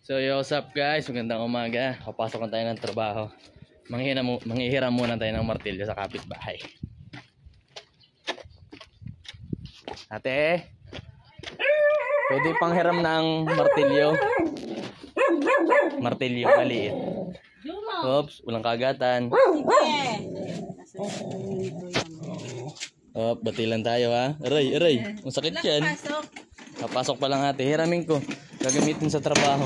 So yo, what's up guys? Magandang umaga. Papasok na tayo ng trabaho. Manghihiram muna tayo ng martilyo sa kapitbahay. Ate, pwede pang hiram ng martilyo. Martilyo maliit. Oops, walang kagatan. Oh, batilan tayo ha. Aray. Masakit yan. Papasok pa lang ate. Hiramin ko. Gagamitin sa trabaho.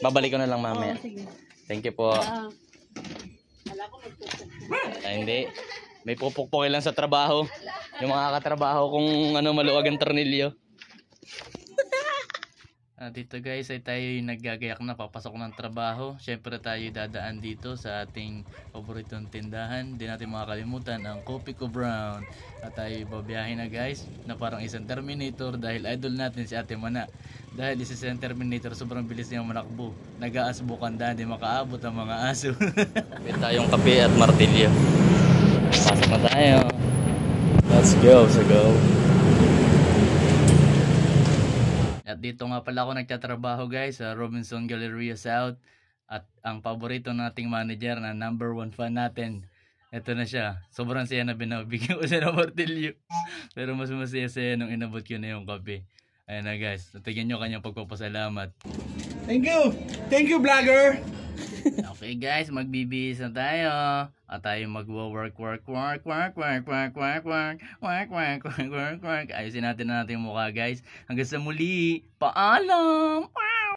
Babalik ko na lang mamaya. Thank you po. Hindi. May pupukpukin lang sa trabaho. Yung mga katrabaho kung ano maluwag ang tornilyo. Dito guys ay tayo yung naggagayak na papasok ng trabaho. Syempre tayo dadaan dito sa ating paboritong tindahan. Di natin makakalimutan ang Coffee Co Brown. At tayo babiyahin na guys na parang isang Terminator dahil idol natin si Ate Mana. Dahil isa siyang Terminator, sobrang bilis niyang manakbo. Nag-aasbukan dahil di makaabot ang mga aso. May tayong kape at martilyo. Pasok na tayo. Let's go. At dito nga pala ako nagtatrabaho guys sa Robinson Galleria South. At ang paborito nating manager na #1 fan natin, ito na siya. Sobrang saya na binabigyan ko siya ng martilyo. Pero mas masaya saya nung inabot ko na yung kape. Ayan na guys, natigyan nyo kanyang pagpapasalamat. Thank you vlogger. Okay guys, magbibihis na tayo. At tayo magwo-work. Ayusin natin yung mukha guys. Hanggang sa muli, paalam!